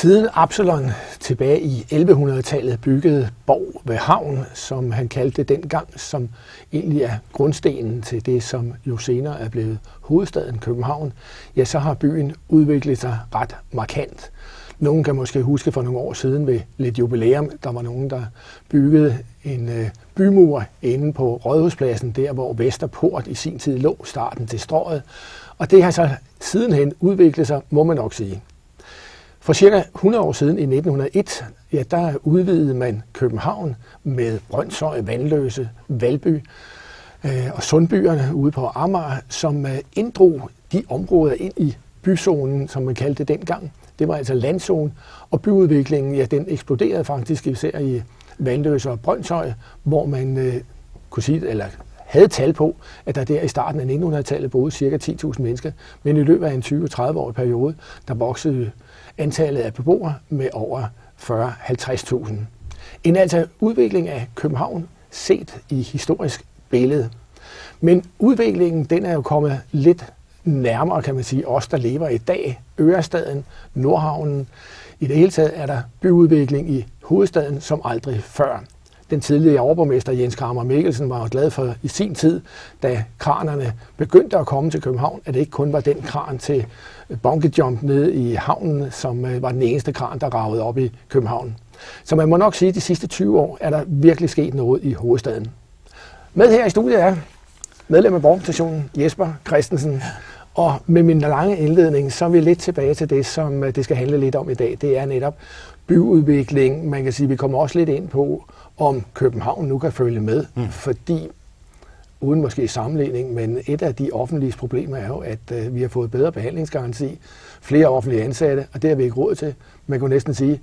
Siden Absalon tilbage i 1100-tallet byggede borg ved havn, som han kaldte det dengang, som egentlig er grundstenen til det, som jo senere er blevet hovedstaden København, ja, så har byen udviklet sig ret markant. Nogen kan måske huske for nogle år siden ved lidt jubilæum, der var nogen, der byggede en bymur inde på Rådhuspladsen, der hvor Vesterport i sin tid lå, starten til Strøget. Og det har så sidenhen udviklet sig, må man nok sige. For cirka 100 år siden, i 1901, ja, der udvidede man København med Brønshøj, Vanløse, Valby og Sundbyerne ude på Amager, som inddrog de områder ind i byzonen, som man kaldte det dengang. Det var altså landzone, og byudviklingen, ja, den eksploderede faktisk især i Vanløse og Brønshøj, hvor man kunne sige, eller havde tal på, at der der i starten af 1900-tallet boede ca. 10.000 mennesker, men i løbet af en 20-30-årig periode, der voksede antallet af beboere med over 40-50.000. En altså udvikling af København set i historisk billede. Men udviklingen, den er jo kommet lidt nærmere, kan man sige, os, der lever i dag. Ørestaden, Nordhavnen. I det hele taget er der byudvikling i hovedstaden som aldrig før. Den tidligere overborgmester Jens Kramer Mikkelsen var jo glad for i sin tid, da kranerne begyndte at komme til København, at det ikke kun var den kran til bungee-jump nede i havnen, som var den eneste kran, der ragede op i København. Så man må nok sige, at de sidste 20 år er der virkelig sket noget i hovedstaden. Med her i studiet er medlem af Borgerrepræsentationen Jesper Christensen. Og med min lange indledning, så er vi lidt tilbage til det, som det skal handle lidt om i dag. Det er netop byudvikling. Man kan sige, at vi kommer også lidt ind på, om København nu kan følge med. Fordi, uden måske sammenligning, men et af de offentlige problemer er jo, at vi har fået bedre behandlingsgaranti, flere offentlige ansatte, og det har vi ikke råd til. Man kan næsten sige,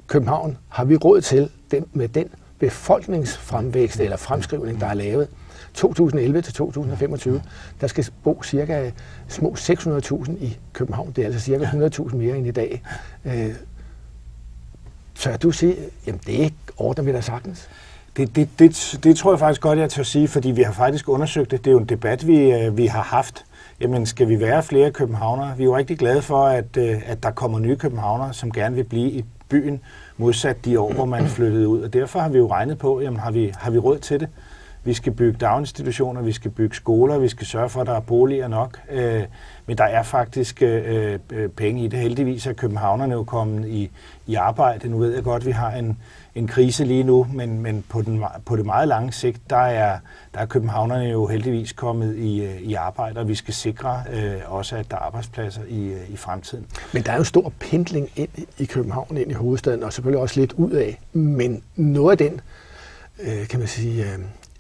København har vi råd til med den befolkningsfremvækst eller fremskrivning, der er lavet. 2011 til 2025, der skal bo cirka små 600.000 i København. Det er altså cirka 100.000 mere end i dag. Så du siger, jamen det ordner vi da sagtens. Det tror jeg faktisk godt, jeg tør sige, fordi vi har faktisk undersøgt det. Det er jo en debat, vi har haft. Jamen, skal vi være flere københavnere? Vi er jo rigtig glade for, at der kommer nye københavnere, som gerne vil blive i byen, modsat de år, hvor man flyttede ud. Og derfor har vi jo regnet på, jamen har vi råd til det? Vi skal bygge daginstitutioner, vi skal bygge skoler, vi skal sørge for, at der er boliger nok. Men der er faktisk penge i det. Heldigvis er københavnerne jo kommet i arbejde. Nu ved jeg godt, at vi har en krise lige nu, men på det meget lange sigt, der er københavnerne jo heldigvis kommet i arbejde, og vi skal sikre også, at der er arbejdspladser i fremtiden. Men der er jo stor pendling ind i København, ind i hovedstaden, og selvfølgelig også lidt ud af. Men noget af den, kan man sige,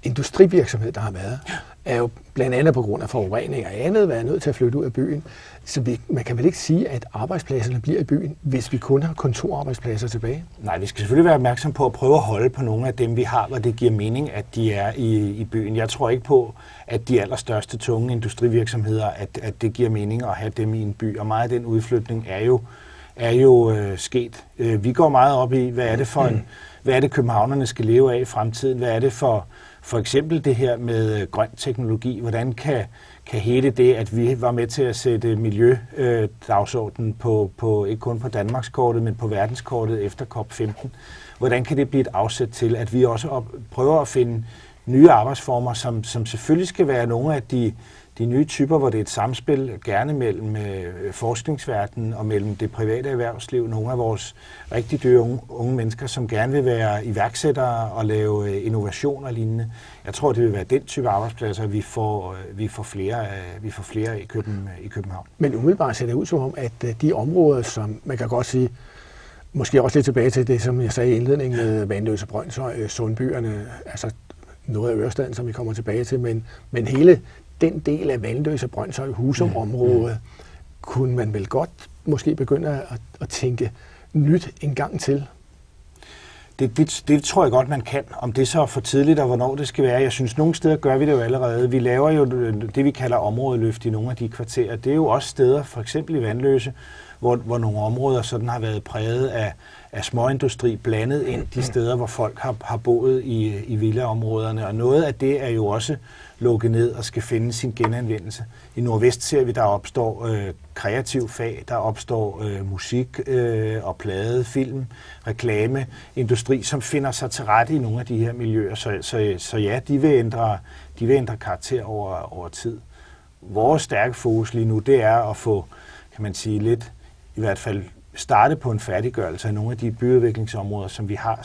industrivirksomhed, der har været, er jo blandt andet på grund af forurening og andet været nødt til at flytte ud af byen. Så man kan vel ikke sige, at arbejdspladserne bliver i byen, hvis vi kun har kontorarbejdspladser tilbage? Nej, vi skal selvfølgelig være opmærksom på at prøve at holde på nogle af dem, vi har, hvor det giver mening, at de er i byen. Jeg tror ikke på, at de allerstørste tunge industrivirksomheder, at det giver mening at have dem i en by. Og meget af den udflytning er jo sket. Vi går meget op i, hvad er det københavnerne skal leve af i fremtiden? Hvad er det for eksempel det her med grøn teknologi? Hvordan kan hele det, at vi var med til at sætte miljødagsordenen på ikke kun på Danmarkskortet, men på verdenskortet efter COP15, hvordan kan det blive et afsæt til, at vi også prøver at finde nye arbejdsformer, som selvfølgelig skal være nogle af de nye typer, hvor det er et samspil, gerne mellem forskningsverdenen og mellem det private erhvervsliv. Nogle af vores rigtig dyre unge mennesker, som gerne vil være iværksættere og lave innovation og lignende. Jeg tror, det vil være den type arbejdspladser, vi får flere af i København. Men umiddelbart ser det ud som om, at de områder, som man kan godt sige, måske også lidt tilbage til det, som jeg sagde i indledningen med Vanløse, Brønshøj, Sundbyerne, altså noget af Ørestaden, som vi kommer tilbage til, men hele den del af Vanløse, Brønshøj, Husum-området, kunne man vel godt måske begynde at tænke nyt en gang til? Det tror jeg godt, man kan. Om det så er for tidligt, og hvornår det skal være. Jeg synes, nogle steder gør vi det jo allerede. Vi laver jo det, vi kalder områdeløft i nogle af de kvarterer. Det er jo også steder, for eksempel i Vanløse, hvor nogle områder sådan har været præget af småindustri blandet ind de steder, hvor folk har boet i villaområderne. Og noget af det er jo også lukket ned og skal finde sin genanvendelse. I Nordvest ser vi, der opstår kreativ fag, der opstår musik og plade, film, reklame, industri, som finder sig til rette i nogle af de her miljøer. Så ja, de vil ændre karakter over tid. Vores stærke fokus lige nu, det er at få, kan man sige, lidt, i hvert fald starte på en færdiggørelse af nogle af de byudviklingsområder, som vi har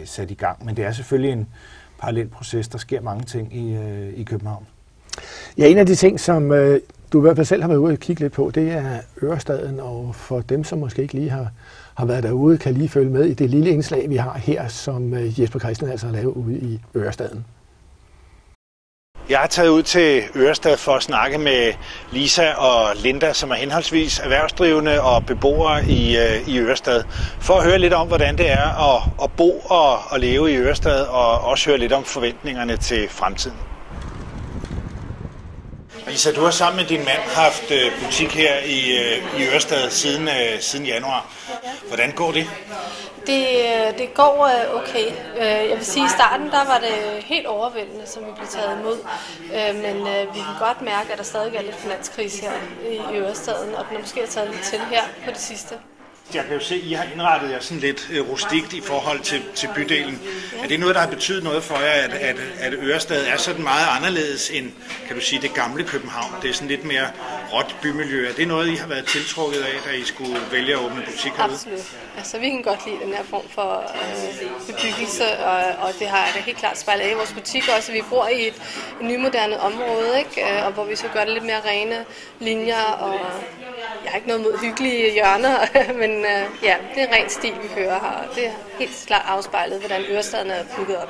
sat i gang. Men det er selvfølgelig en parallel proces. Der sker mange ting i København. Ja, en af de ting, som du i hvert fald selv har været ude og kigge lidt på, det er Ørestaden, og for dem, som måske ikke lige har været derude, kan lige følge med i det lille indslag, vi har her, som Jesper Christen altså har lavet ude i Ørestaden. Jeg har taget ud til Ørestad for at snakke med Lisa og Linda, som er henholdsvis erhvervsdrivende og beboere i Ørestad, for at høre lidt om, hvordan det er at bo og leve i Ørestad, og også høre lidt om forventningerne til fremtiden. Lisa, du har sammen med din mand haft butik her i Ørestad siden januar. Hvordan går det? Det går okay. Jeg vil sige, at i starten der var det helt overvældende, som vi blev taget imod. Men vi kan godt mærke, at der stadig er lidt finanskrise her i Ørestaden, og den er måske taget lidt til her på det sidste. Jeg kan jo se, at I har indrettet jer sådan lidt rustikt i forhold til bydelen. Ja. Er det noget, der har betydet noget for jer, at Ørestad er sådan meget anderledes end, kan du sige, det gamle København? Det er sådan lidt mere råt bymiljø. Er det noget, I har været tiltrukket af, da I skulle vælge at åbne butik herude? Absolut. Altså, vi kan godt lide den her form for bebyggelse, og det har det helt klart spejlet af i vores butik også. Vi bor i et nymoderne område, ikke? Og hvor vi så gør det lidt mere rene linjer, og jeg har ikke noget mod hyggelige hjørner, men ja, det er en ren stil, vi kører her, og det er helt klart afspejlet, hvordan Ørestaden er bygget op.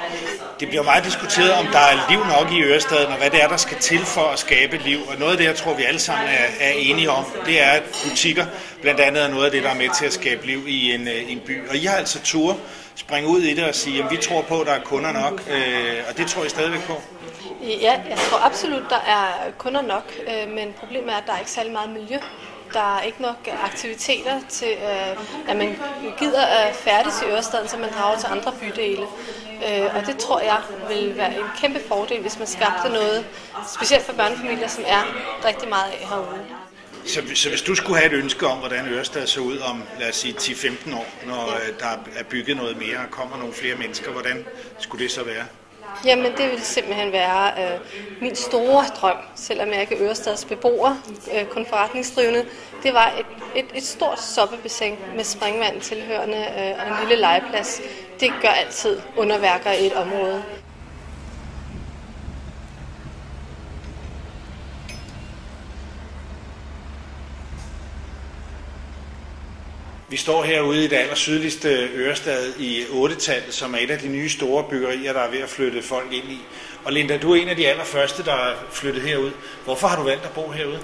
Det bliver meget diskuteret, om der er liv nok i Ørestaden, og hvad det er, der skal til for at skabe liv. Og noget af det, jeg tror, vi alle sammen er enige om, det er, at butikker blandt andet er noget af det, der er med til at skabe liv i en by. Og I har altså tur springe ud i det og sige, at vi tror på, at der er kunder nok, og det tror I stadigvæk på? Ja, jeg tror absolut, der er kunder nok, men problemet er, at der er ikke særlig meget miljø. Der er ikke nok aktiviteter til, at man gider at færdes i Ørestaden, så man drager til andre bydele. Og det tror jeg vil være en kæmpe fordel, hvis man skabte noget, specielt for børnefamilier, som er rigtig meget af herude. Så hvis du skulle have et ønske om, hvordan Ørestad så ud om, lad os sige, 10-15 år, når der er bygget noget mere og kommer nogle flere mennesker, hvordan skulle det så være? Jamen, det ville simpelthen være min store drøm, selvom jeg ikke er Ørestads beboer, kun forretningsdrivende. Det var et stort soppebassin med springvand tilhørende og en lille legeplads. Det gør altid underværker i et område. Vi står herude i det allersydligste Ørestad i 8-tallet, som er et af de nye store byggerier, der er ved at flytte folk ind i. Og Linda, du er en af de allerførste, der er flyttet herud. Hvorfor har du valgt at bo herude?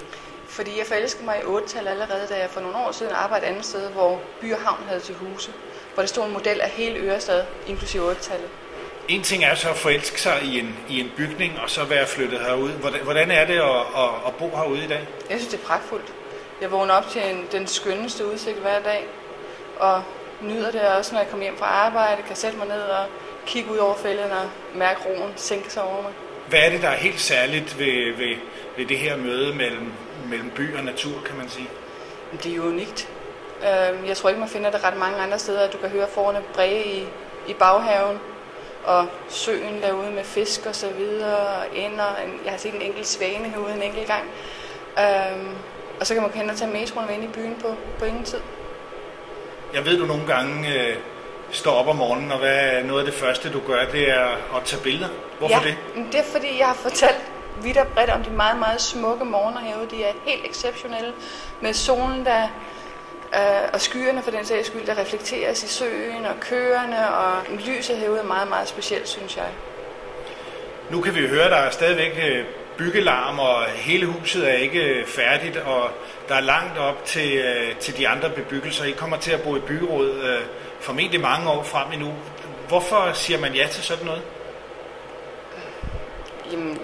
Fordi jeg forelskede mig i 8-tallet allerede, da jeg for nogle år siden arbejdede et andet sted, hvor By og Havn havde til huse. Hvor det stod en model af hele Ørestad, inklusive 8-tallet. En ting er så at forelske sig i en bygning, og så være flyttet herude. Hvordan er det at bo herude i dag? Jeg synes, det er pragtfuldt. Jeg vågner op til den skønneste udsigt hver dag, og nyder det også, når jeg kommer hjem fra arbejde, kan sætte mig ned og kigge ud over fælden og mærke roen sænke sig over mig. Hvad er det, der er helt særligt ved det her møde mellem by og natur, kan man sige? Det er jo unikt. Jeg tror ikke, man finder det ret mange andre steder, at du kan høre fårene bræge i baghaven, og søen derude med fisk og så videre, og ender. Jeg har set en enkelt svane herude en enkelt gang. Og så kan man hen og tage metroen ind i byen på ingen tid. Jeg ved, du nogle gange står op om morgenen, og hvad er noget af det første, du gør, det er at tage billeder. Hvorfor det? Det er, fordi jeg har fortalt vidt og bredt om de meget, meget smukke morgener herude. De er helt exceptionelle med solen, og skyerne for den sags skyld, der reflekteres i søen og køerne, og lyset herude er meget, meget specielt, synes jeg. Nu kan vi jo høre, at der er stadigvæk byggelarm, og hele huset er ikke færdigt, og der er langt op til de andre bebyggelser. I kommer til at bo i byrådet formentlig mange år frem endnu. Hvorfor siger man ja til sådan noget? Jamen,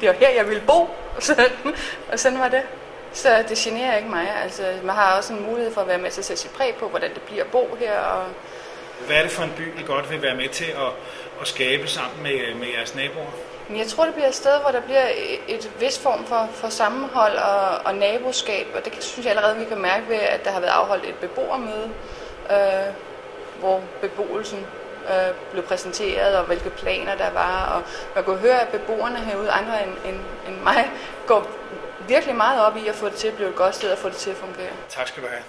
det var her, jeg ville bo, og sådan var det. Så det generer ikke mig. Altså, man har også en mulighed for at være med til at sætte sit præg på, hvordan det bliver at bo her. Og hvad er det for en by, I godt vil være med til at skabe sammen med jeres naboer? Men jeg tror, det bliver et sted, hvor der bliver et vis form for sammenhold og naboskab, og det synes jeg allerede, vi kan mærke ved, at der har været afholdt et beboermøde, hvor beboelsen blev præsenteret, og hvilke planer der var, og man kunne høre, at beboerne herude, andre end mig, går virkelig meget op i at få det til at blive et godt sted og få det til at fungere. Tak skal du have.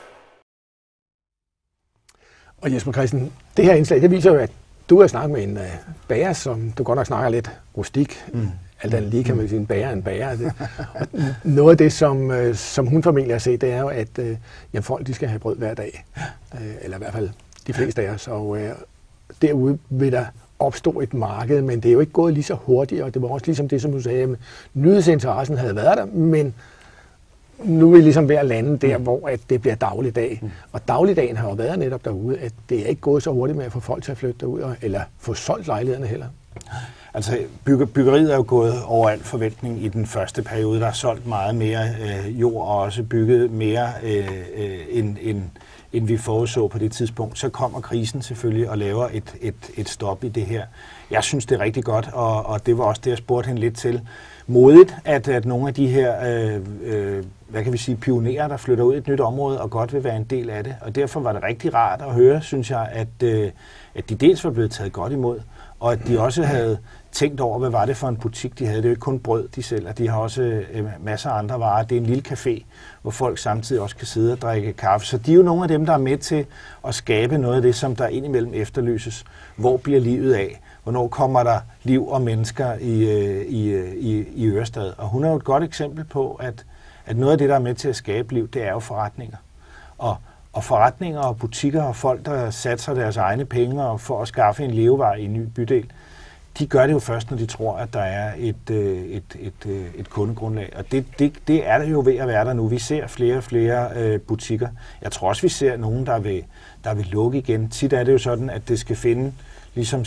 Og Jesper Christen, det her indslag, det viser jo, at du har snakket med en bager, som du godt nok snakker lidt rustik. Alt andet lige kan man sige, en bager er en bager. Og noget af det, som hun formentlig har set, det er jo, at folk de skal have brød hver dag. Eller i hvert fald de fleste af os. Og derude vil der opstå et marked, men det er jo ikke gået lige så hurtigt. Og det var også ligesom det, som du sagde, at nyhedsinteressen havde været der, men nu er vi ligesom ved at lande der, hvor at det bliver dagligdag. Og dagligdagen har jo været netop derude, at det er ikke gået så hurtigt med at få folk til at flytte derud, eller få solgt lejlighederne heller. Altså, byggeriet er jo gået over al forventning i den første periode. Der er solgt meget mere jord, og også bygget mere, end vi forudså på det tidspunkt. Så kommer krisen selvfølgelig og laver et stop i det her. Jeg synes, det er rigtig godt, og det var også det, jeg spurgte hende lidt til. Modigt, at nogle af de her, hvad kan vi sige, pionerer, der flytter ud i et nyt område og godt vil være en del af det. Og derfor var det rigtig rart at høre, synes jeg, at de dels var blevet taget godt imod, og at de også havde tænkt over, hvad var det for en butik, de havde. Det er jo ikke kun brød, de sælger. De har også masser af andre varer. Det er en lille café, hvor folk samtidig også kan sidde og drikke kaffe. Så de er jo nogle af dem, der er med til at skabe noget af det, som der indimellem efterlyses. Hvor bliver livet af? Hvornår kommer der liv og mennesker i Ørestad? Og hun er jo et godt eksempel på, at noget af det, der er med til at skabe liv, det er jo forretninger. Og forretninger og butikker og folk, der satser deres egne penge for at skaffe en levevej i en ny bydel, de gør det jo først, når de tror, at der er et kundegrundlag. Og det er der jo ved at være der nu. Vi ser flere og flere butikker. Jeg tror også, vi ser nogen, der vil lukke igen. Tit er det jo sådan, at det skal finde ligesom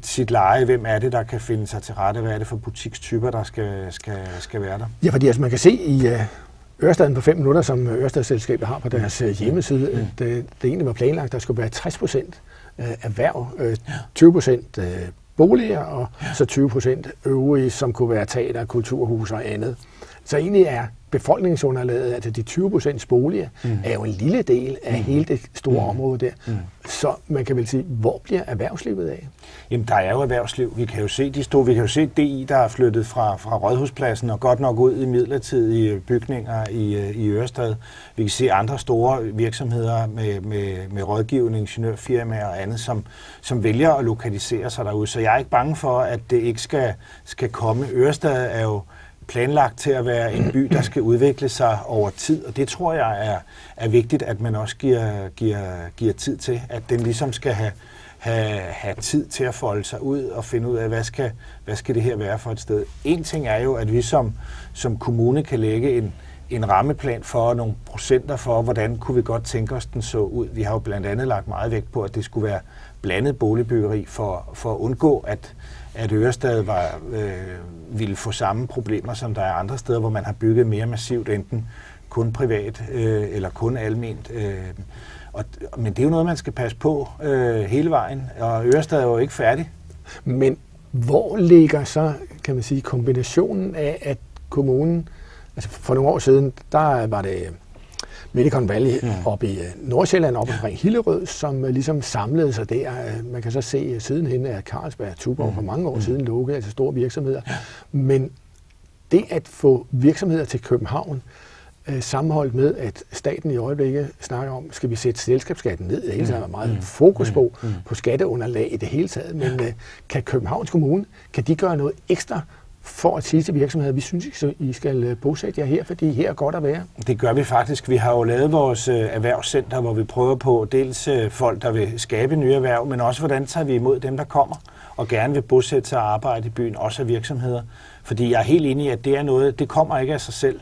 sit leje. Hvem er det, der kan finde sig til rette? Hvad er det for butikstyper, der skal være der? Ja, fordi altså, man kan se i Ørestaden på 5 minutter, som Ørestadsselskabet har på deres hjemmeside, det egentlig var planlagt, at der skulle være 60% erhverv, 20% boliger og så 20% øvrige, som kunne være teater, kulturhus og andet. Så egentlig er befolkningsunderlaget, altså de 20% boliger, er jo en lille del af hele det store område der. Så man kan vel sige, hvor bliver erhvervslivet af? Jamen, der er jo erhvervsliv. Vi kan jo se DI, der er flyttet fra Rådhuspladsen og godt nok ud i midlertidige bygninger i Ørestad. Vi kan se andre store virksomheder med rådgivning, ingeniørfirmaer og andet, som vælger at lokalisere sig derude. Så jeg er ikke bange for, at det ikke skal komme. Ørestad er jo planlagt til at være en by, der skal udvikle sig over tid, og det tror jeg er vigtigt, at man også giver tid til, at den ligesom skal have tid til at folde sig ud og finde ud af, hvad skal det her være for et sted. En ting er jo, at vi som kommune kan lægge en rammeplan for nogle procenter for, hvordan kunne vi godt tænke os, den så ud. Vi har jo blandt andet lagt meget vægt på, at det skulle være blandet boligbyggeri for at undgå, at Ørestad ville få samme problemer, som der er andre steder, hvor man har bygget mere massivt, enten kun privat eller kun alment. Men det er jo noget, man skal passe på hele vejen, og Ørestad er jo ikke færdig. Men hvor ligger så, kan man sige, kombinationen af, at kommunen, altså for nogle år siden, der var det Silicon Valley oppe i Nordsjælland, oppe omkring Hillerød, som ligesom samlede sig der. Man kan så se sidenhen, at Carlsberg og Tuborg for mange år siden lukkede, altså store virksomheder. Men det at få virksomheder til København, sammenholdt med, at staten i øjeblikket snakker om, skal vi sætte selskabsskatten ned. Det hele taget er meget fokus på skatteunderlag i det hele taget. Men kan Københavns Kommune, kan de gøre noget ekstra for at sige til virksomheder, vi synes ikke, I skal bosætte jer her, fordi her er godt at være? Det gør vi faktisk. Vi har jo lavet vores erhvervscenter, hvor vi prøver på dels folk, der vil skabe nye erhverv, men også hvordan tager vi imod dem, der kommer og gerne vil bosætte sig og arbejde i byen, også af virksomheder. Fordi jeg er helt enig i, at det er noget, det kommer ikke af sig selv.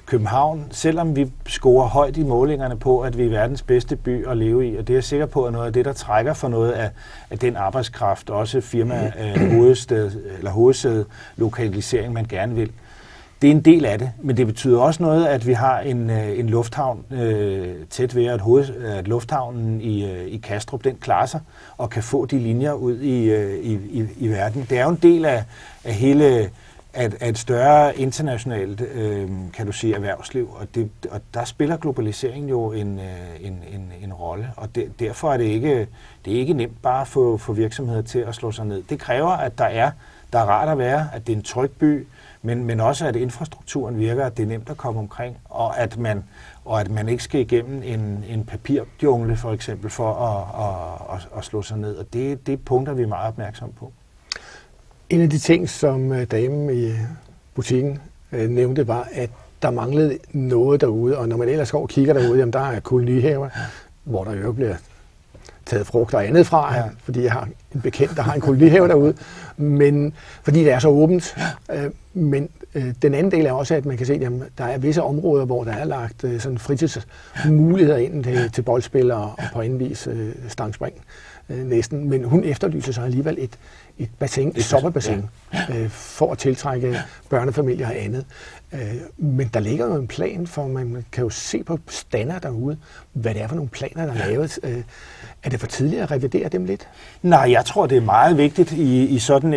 København, selvom vi scorer højt i målingerne på, at vi er verdens bedste by at leve i, og det er jeg sikker på, at noget af det, der trækker for noget af den arbejdskraft, også firma hovedsæde lokalisering, man gerne vil, Det er en del af det, men det betyder også noget, at vi har en lufthavn tæt ved, at lufthavnen i Kastrup, den klarer sig og kan få de linjer ud i verden. Det er jo en del af hele af et større internationalt, kan du sige, erhvervsliv, og der spiller globaliseringen jo en rolle, og derfor er det ikke nemt bare at få virksomheder til at slå sig ned. Det kræver, at der er rart at være, at det er en tryg by, men også at infrastrukturen virker, at det er nemt at komme omkring, og at man ikke skal igennem en papirjungle for eksempel for at slå sig ned, og det er punkter, vi er meget opmærksomme på. En af de ting, som damen i butikken nævnte, var, at der manglede noget derude, og når man ellers går og kigger derude, jamen der er kolonihaver, hvor der jo bliver taget frugt og andet fra, fordi jeg har en bekendt, der har en kolonihave derude, men fordi det er så åbent. Men den anden del er også, at man kan se, at der er visse områder, hvor der er lagt sådan fritidsmuligheder ind til boldspillere og på anden vis stangspring næsten. Men hun efterlyser så alligevel et bassin, et soppebassin, for at tiltrække børnefamilier og andet. Men der ligger jo en plan, for man kan jo se på stander derude, hvad det er for nogle planer, der er lavet. Er det for tidligt at revidere dem lidt? Nej, jeg tror, det er meget vigtigt i sådan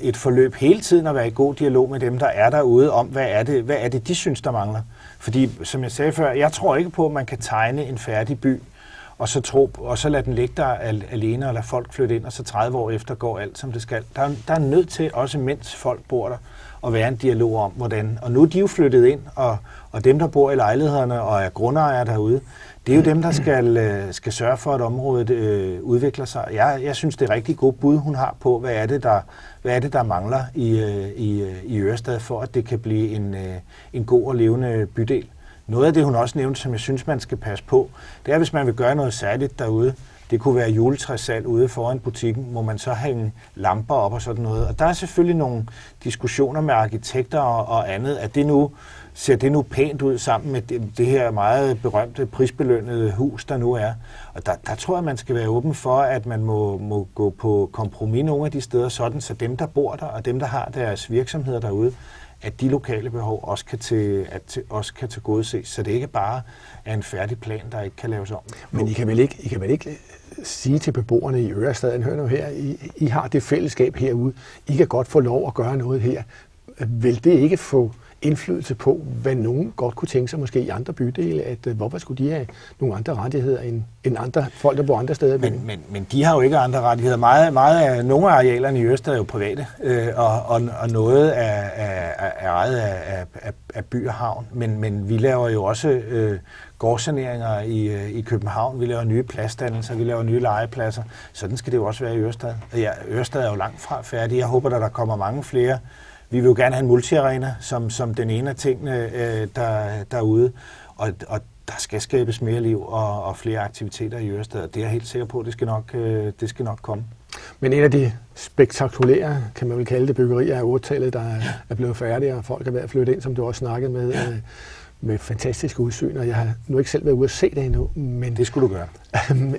et forløb hele tiden at være i god dialog med dem, der er derude, om hvad er det, de synes, der mangler. Fordi, som jeg sagde før, jeg tror ikke på, at man kan tegne en færdig by, og så lade den ligge der alene og lade folk flytte ind, og så 30 år efter går alt, som det skal. Der er nødt til, også mens folk bor der, at være en dialog om, hvordan. Og nu er de jo flyttet ind, og dem, der bor i lejlighederne og er grundejere derude, det er jo dem, der skal sørge for, at området udvikler sig. Jeg synes, det er rigtig god bud, hun har på, hvad er det, der mangler i Ørestad, for at det kan blive en god og levende bydel. Noget af det, hun også nævnte, som jeg synes, man skal passe på, det er, hvis man vil gøre noget særligt derude. Det kunne være juletræssalg ude foran butikken, må man så hænge lamper op og sådan noget. Og der er selvfølgelig nogle diskussioner med arkitekter og andet, at ser det nu pænt ud sammen med det her meget berømte prisbelønnede hus, der nu er. Og der tror jeg, man skal være åben for, at man må gå på kompromis nogle af de steder, sådan så dem, der bor der, og dem, der har deres virksomheder derude, at de lokale behov også kan tilgodeses, så det ikke bare er en færdig plan, der ikke kan laves om. Men I kan vel ikke sige til beboerne i Ørestaden, hør nu her, I har det fællesskab herude, I kan godt få lov at gøre noget her. Vil det ikke få indflydelse på, hvad nogen godt kunne tænke sig måske i andre bydele, at hvorfor skulle de have nogle andre rettigheder end andre folk, der bor andre steder? Men de har jo ikke andre rettigheder. Meget af nogle af arealerne i Ørestad er jo private, og noget er ejet af by og havn. Men vi laver jo også gårdsaneringer i København. Vi laver nye pladsdannelser, vi laver nye legepladser. Sådan skal det jo også være i Ørestad. Ørestad er jo langt fra færdig. Jeg håber, der kommer mange flere. Vi vil jo gerne have en multiarena som den ene af tingene derude, og der skal skabes mere liv og flere aktiviteter i Ørestad, og det er jeg helt sikker på, det skal nok komme. Men en af de spektakulære, kan man vel kalde det, byggerier af 8-tallet, der er blevet færdige, og folk er ved at flytte ind, som du også snakkede med fantastiske udsyn, og jeg har nu ikke selv været ude at se det endnu. Men det skulle du gøre.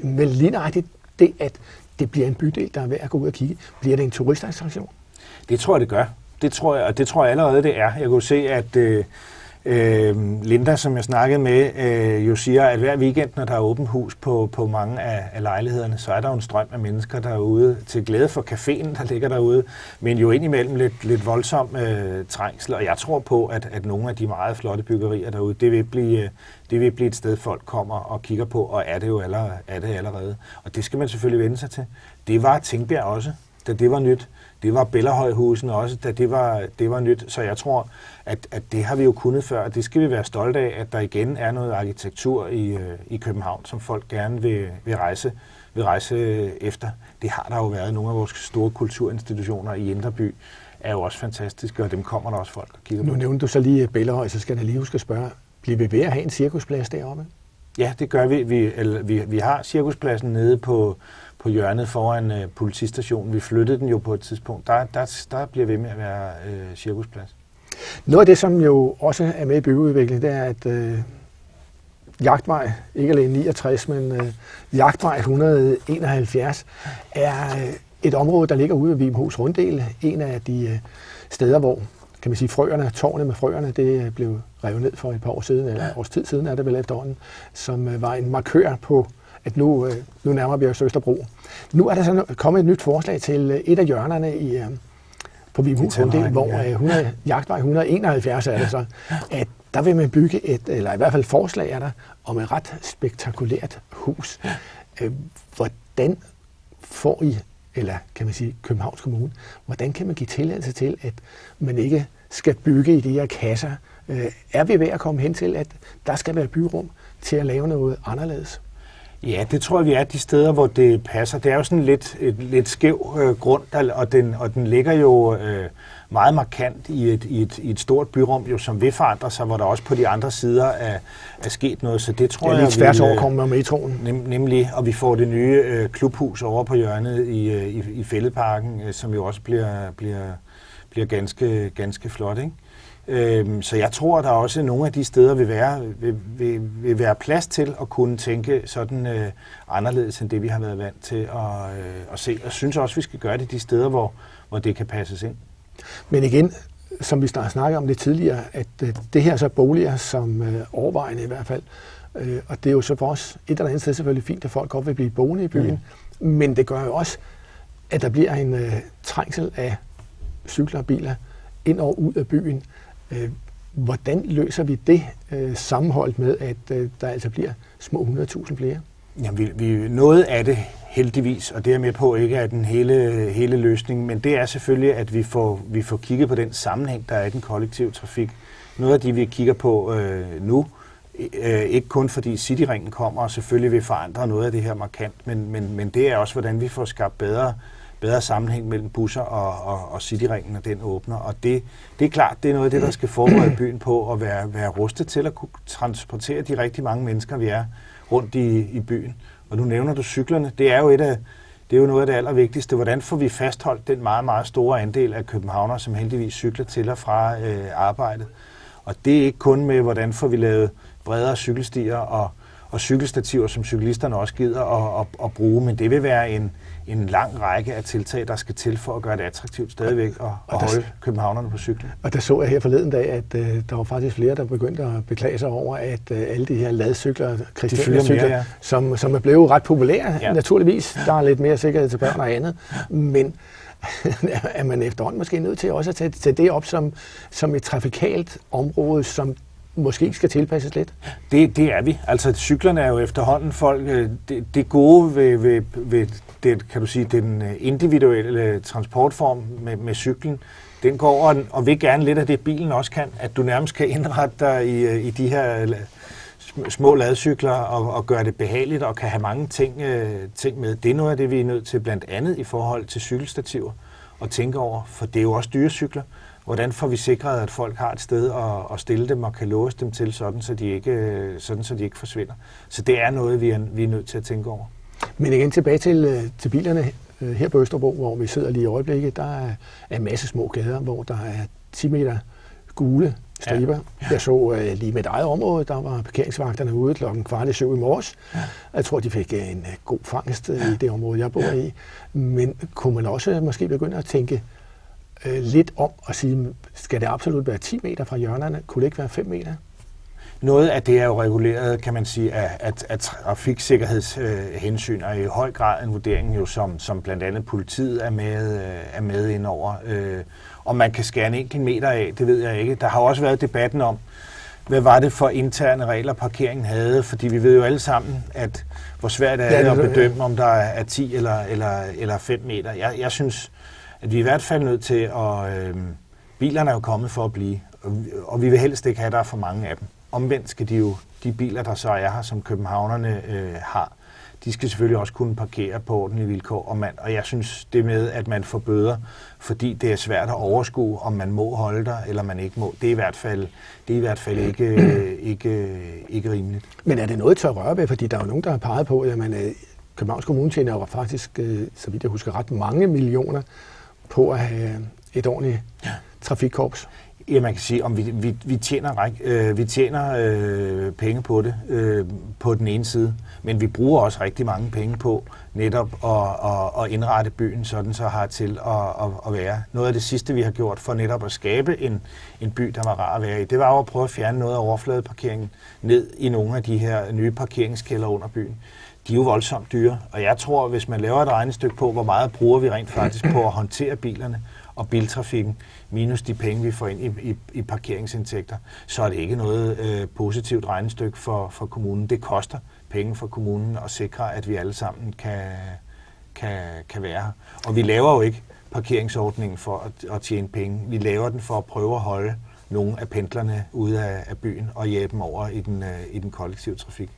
Men lige nøjagtigt det, at det bliver en bydel, der er værd at gå ud og kigge, bliver det en turistattraktion? Det tror jeg, det gør. Det tror jeg allerede, det er. Jeg kunne se, at Linda, som jeg snakkede med, jo siger, at hver weekend, når der er åbent hus på mange af lejlighederne, så er der jo en strøm af mennesker derude, til glæde for caféen, der ligger derude, men jo indimellem lidt voldsom trængsel. Og jeg tror på, at nogle af de meget flotte byggerier derude, det vil blive et sted, folk kommer og kigger på, og er det allerede. Og det skal man selvfølgelig vende sig til. Det var Tingbjerg også, da det var nyt. Det var Bellerhøjhusene også, da det var nyt. Så jeg tror, at det har vi jo kunnet før, og det skal vi være stolte af, at der igen er noget arkitektur i København, som folk gerne vil rejse efter. Det har der jo været. Nogle af vores store kulturinstitutioner i Indre By er jo også fantastiske, og dem kommer der også folk og kigger på. Nu nævnte du så lige Bellerhøj, så skal jeg lige huske at spørge, bliver vi ved at have en cirkusplads deroppe? Ja, det gør vi. Vi har cirkuspladsen nede på hjørnet foran politistationen. Vi flyttede den jo på et tidspunkt. Der bliver ved med at være cirkusplads. Noget af det, som jo også er med i byggeudvikling, det er, at Jagtvej, ikke alene 69, men Jagtvej 171, er et område, der ligger ude ved Vimhus Runddel. En af de steder, hvor kan man sige, frøerne, tårnet med frøerne, det blev revet ned for et par år siden, eller et års tid siden er det vel efterhånden, som var en markør på, at nu nærmer vi os Østerbro. Nu er der så kommet et nyt forslag til et af hjørnerne på Vibenhus Runddel, hvor Jagtvej 171 er det så, at der vil man bygge eller i hvert fald forslag er der, om et ret spektakulært hus. Hvordan får I, eller kan man sige Københavns Kommune, hvordan kan man give tilladelse til, at man ikke skal bygge i de her kasser? Er vi ved at komme hen til, at der skal være byrum til at lave noget anderledes? Ja, det tror jeg, vi er de steder, hvor det passer. Det er jo sådan lidt skæv grund, og den ligger jo meget markant i et stort byrum, jo, som vil forandre sig, hvor der også på de andre sider er sket noget. Så det tror jeg, lidt tværs overkommet med metroen. Nemlig, og vi får det nye klubhus over på hjørnet i Fælledparken, som jo også bliver ganske flot, ikke? Så jeg tror, der også nogle af de steder vil være plads til at kunne tænke sådan anderledes end det, vi har været vant til at se. Og jeg synes også, vi skal gøre det de steder, hvor det kan passes ind. Men igen, som vi snakkede om lidt tidligere, at det her så boliger som overvejende i hvert fald, og det er jo så for os et eller andet sted selvfølgelig fint, at folk godt vil blive boende i byen, men det gør jo også, at der bliver en trængsel af cykler og biler ind og ud af byen. Hvordan løser vi det sammenholdt med, at der altså bliver små 100.000 flere? Jamen, noget af det heldigvis, og det er med på ikke er den hele løsning, men det er selvfølgelig, at vi får kigget på den sammenhæng, der er i den kollektive trafik. Noget af det, vi kigger på nu, ikke kun fordi Cityringen kommer og selvfølgelig vil forandre noget af det her markant, men det er også, hvordan vi får skabt bedre sammenhæng mellem busser og Cityringen, og den åbner. Og det er klart, det er noget af det, der skal forberede byen på at være rustet til at kunne transportere de rigtig mange mennesker, vi er rundt i byen. Og nu nævner du cyklerne. Det er jo noget af det allervigtigste. Hvordan får vi fastholdt den meget, meget store andel af københavnere, som heldigvis cykler til og fra arbejdet. Og det er ikke kun med, hvordan får vi lavet bredere cykelstier og cykelstativer, som cyklisterne også gider at bruge, men det vil være en lang række af tiltag, der skal til for at gøre det attraktivt stadigvæk at holde københavnerne på cyklen. Og der så jeg her forleden dag, at der var faktisk flere, der begyndte at beklage sig over, at alle de her ladcykler, Christiania-cykler, som er blevet ret populære, naturligvis. Der er lidt mere sikkerhed til børn og andet, men er man efterhånden måske nødt til også at tage det op som et trafikalt område, som måske skal tilpasses lidt? Det er vi. Altså cyklerne er jo efterhånden folk. Det gode ved det, kan du sige, den individuelle transportform med cyklen, den går over og vil gerne lidt af det, bilen også kan, at du nærmest kan indrette dig i de her små ladcykler og gøre det behageligt og kan have mange ting med. Det er noget af det, vi er nødt til blandt andet i forhold til cykelstativer at tænke over, for det er jo også dyre cykler. Hvordan får vi sikret, at folk har et sted at stille dem og kan låse dem til, sådan så de ikke forsvinder. Så det er noget, vi er nødt til at tænke over. Men igen tilbage til bilerne her på Østerbro, hvor vi sidder lige i øjeblikket. Der er en masse små gader, hvor der er 10 meter gule striber. Ja. Jeg så lige med et eget område, der var parkeringsvagterne ude 6:15 i morges. Ja. Jeg tror, de fik en god fangst i det område, jeg bor i. Men kunne man også måske begynde at tænke lidt om og sige, skal det absolut være 10 meter fra hjørnerne? Kunne det ikke være 5 meter? Noget af det er jo reguleret, kan man sige, af trafiksikkerhedshensyn, og i høj grad en vurdering, jo, som blandt andet politiet er med indover. Om man kan skære en enkelt meter af, det ved jeg ikke. Der har også været debatten om, hvad var det for interne regler, parkeringen havde, fordi vi ved jo alle sammen, at hvor svært det er at bedømme, om der er 10 eller 5 meter. Jeg synes, at vi er i hvert fald nødt til at... bilerne er jo kommet for at blive, og vi vil helst ikke have, der er for mange af dem. Omvendt skal de biler, der så er her, som københavnerne har, de skal selvfølgelig også kunne parkere på ordentlige vilkår. Og jeg synes, det med, at man får bøder, fordi det er svært at overskue, om man må holde der, eller man ikke må, det er i hvert fald ikke rimeligt. Men er det noget til at røre ved? Fordi der er jo nogen, der har peget på, at Københavns Kommune tjener jo faktisk, så vidt jeg husker, ret mange millioner på at have et ordentligt trafikkorps. Ja, man kan sige, om vi tjener penge på det på den ene side, men vi bruger også rigtig mange penge på netop at indrette byen, sådan så har til at være. Noget af det sidste, vi har gjort for netop at skabe en by, der var rar at være i, det var jo at prøve at fjerne noget af overfladeparkeringen ned i nogle af de her nye parkeringskælder under byen. De er jo voldsomt dyre, og jeg tror, hvis man laver et regnestykke på, hvor meget bruger vi rent faktisk på at håndtere bilerne og biltrafikken, minus de penge, vi får ind i parkeringsindtægter, så er det ikke noget positivt regnestykke for kommunen. Det koster penge for kommunen at sikre, at vi alle sammen kan være her. Og vi laver jo ikke parkeringsordningen for at tjene penge. Vi laver den for at prøve at holde nogle af pendlerne ude af byen og hjælpe dem over i den kollektive trafik.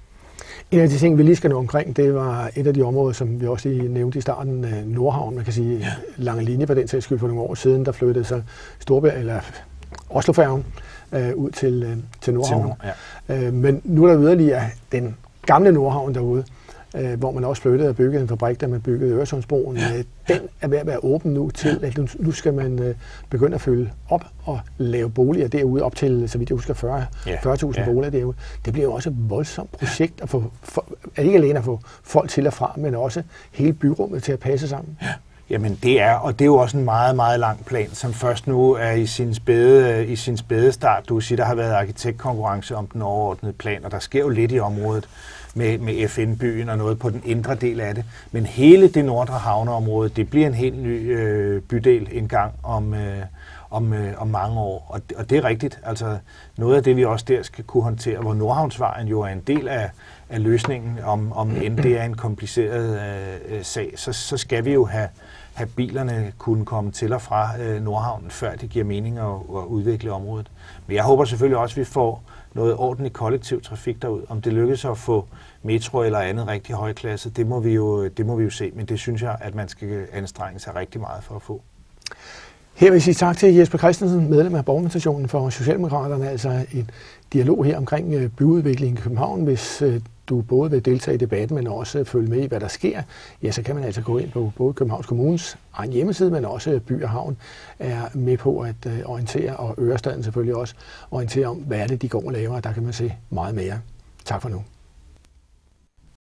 En af de ting, vi lige skal nå omkring, det var et af de områder, som vi også lige nævnte i starten, Nordhavn. Man kan sige, lange linje på den sags skyld for nogle år siden, der flyttede sig Oslofærgen ud til Nordhavn. Men nu er der yderligere den gamle Nordhavn derude, hvor man også flyttede og byggede en fabrik, der man byggede Øresundsbroen. Den er ved at være åben nu til, at nu skal man begynde at fylde op og lave boliger derude op til, så vidt jeg husker, 40.000 boliger derude. Det bliver jo også et voldsomt projekt at ikke alene at få folk til og fra, men også hele byrummet til at passe sammen. Ja. Jamen det er jo også en meget, meget lang plan, som først nu er i sin spæde start. Du kan sige, der har været arkitektkonkurrence om den overordnede plan, og der sker jo lidt i området med FN-byen og noget på den indre del af det. Men hele det nordre havneområde, det bliver en helt ny bydel en gang om mange år. Og det er rigtigt. Altså noget af det, vi også der skal kunne håndtere, hvor Nordhavnsvejen jo er en del af løsningen, om end det er en kompliceret sag, så skal vi jo have bilerne kunne komme til og fra Nordhavnen, før det giver mening at udvikle området. Men jeg håber selvfølgelig også, at vi får noget ordentligt kollektiv trafik derud. Om det lykkes at få metro eller andet rigtig højklasse, det må vi jo se. Men det synes jeg, at man skal anstrenge sig rigtig meget for at få. Her vil jeg sige tak til Jesper Christensen, medlem af Borgerrepræsentationen for Socialdemokraterne, altså en dialog her omkring byudviklingen i København. Hvis du både vil deltage i debatten, men også følge med i, hvad der sker, ja, så kan man altså gå ind på både Københavns Kommunes egen hjemmeside, men også By og Havn er med på at orientere, og Ørestaden selvfølgelig også orientere om, hvad er det, de går og laver, og der kan man se meget mere. Tak for nu.